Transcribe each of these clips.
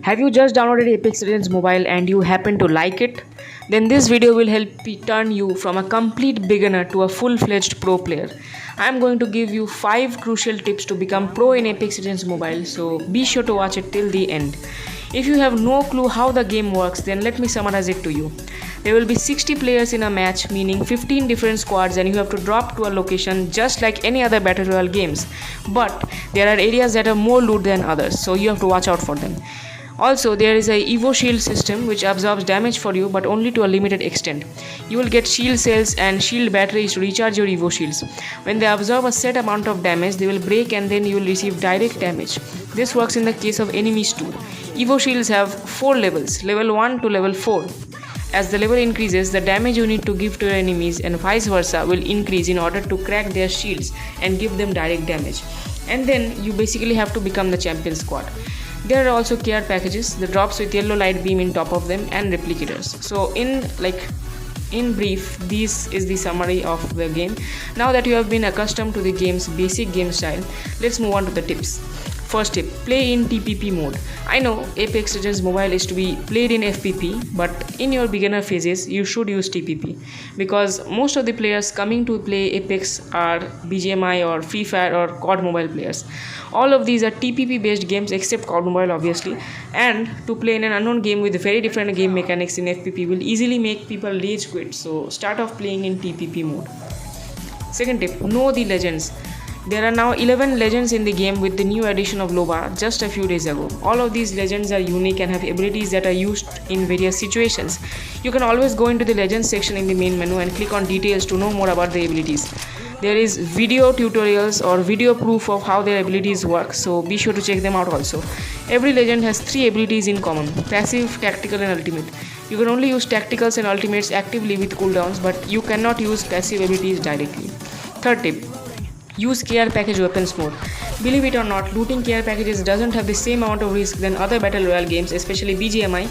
Have you just downloaded Apex Legends Mobile and you happen to like it? Then this video will help turn you from a complete beginner to a full-fledged pro player. I am going to give you 5 crucial tips to become pro in Apex Legends Mobile, so be sure to watch it till the end. If you have no clue how the game works, then let me summarize it to you. There will be 60 players in a match, meaning 15 different squads, and you have to drop to a location just like any other battle royale games. But there are areas that have more loot than others, so you have to watch out for them. Also, there is a Evo shield system which absorbs damage for you but only to a limited extent. You will get shield cells and shield batteries to recharge your Evo shields. When they absorb a set amount of damage, they will break and then you will receive direct damage. This works in the case of enemies too. Evo shields have 4 levels, level 1 to level 4. As the level increases, the damage you need to give to your enemies and vice versa will increase in order to crack their shields and give them direct damage. And then you basically have to become the champion squad. There are also care packages, the drops with yellow light beam in top of them, and replicators. So in brief, this is the summary of the game. Now that you have been accustomed to the game's basic game style, let's move on to the tips. First tip, play in TPP mode. I know Apex Legends Mobile is to be played in FPP, but in your beginner phases, you should use TPP because most of the players coming to play Apex are BGMI or Free Fire or COD Mobile players. All of these are TPP based games except COD Mobile obviously, and to play in an unknown game with very different game mechanics in FPP will easily make people rage quit, so start off playing in TPP mode. Second tip, know the legends. There are now 11 legends in the game with the new addition of Loba just a few days ago. All of these legends are unique and have abilities that are used in various situations. You can always go into the legends section in the main menu and click on details to know more about the abilities. There is video tutorials or video proof of how their abilities work, so be sure to check them out also. Every legend has 3 abilities in common: passive, tactical and ultimate. You can only use tacticals and ultimates actively with cooldowns, but you cannot use passive abilities directly. Third tip, use care package weapons mode. Believe it or not, looting care packages doesn't have the same amount of risk than other battle royale games, especially BGMI,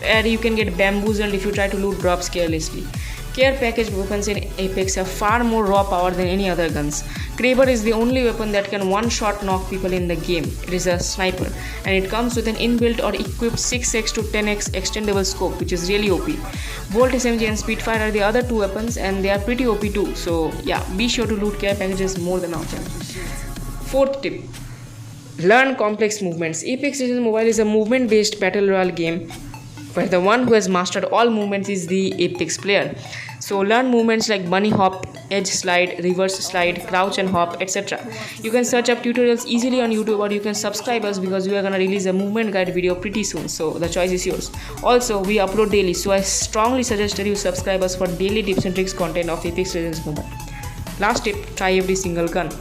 where you can get bamboozled if you try to loot drops carelessly. Care package weapons in Apex have far more raw power than any other guns. Kraber is the only weapon that can one-shot knock people in the game. It is a sniper, and it comes with an inbuilt or equipped 6x to 10x extendable scope, which is really OP. Bolt SMG and Spitfire are the other 2 weapons, and they are pretty OP too. So yeah, be sure to loot care packages more than often. Fourth tip, learn complex movements. Apex Legends Mobile is a movement-based battle royale game where the one who has mastered all movements is the Apex player. So learn movements like bunny hop, edge slide, reverse slide, crouch and hop, etc. You can search up tutorials easily on YouTube, or you can subscribe us because we are gonna release a movement guide video pretty soon, so the choice is yours. Also, we upload daily, so I strongly suggest that you subscribe us for daily tips and tricks content of Apex Legends Mobile. Last tip, try every single gun.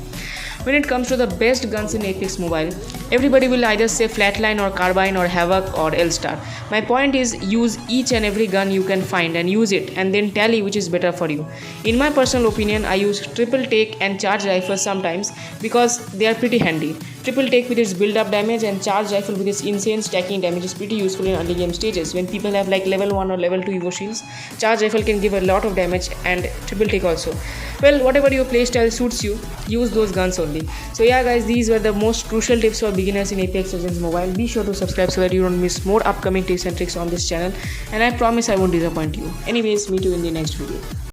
When it comes to the best guns in Apex Mobile, everybody will either say Flatline or Carbine or Havoc or L-Star. My point is, use each and every gun you can find and use it, and then tally which is better for you. In my personal opinion, I use triple take and charge rifles sometimes because they are pretty handy. Triple take with its build-up damage and charge rifle with its insane stacking damage is pretty useful in early game stages when people have like level 1 or level 2 Evo shields. Charge rifle can give a lot of damage, and triple take also. Well, whatever your playstyle suits you, use those guns only. So yeah guys, these were the most crucial tips for beginners in Apex Legends Mobile. Be sure to subscribe so that you don't miss more upcoming tips and tricks on this channel, and I promise I won't disappoint you. Anyways, meet you in the next video.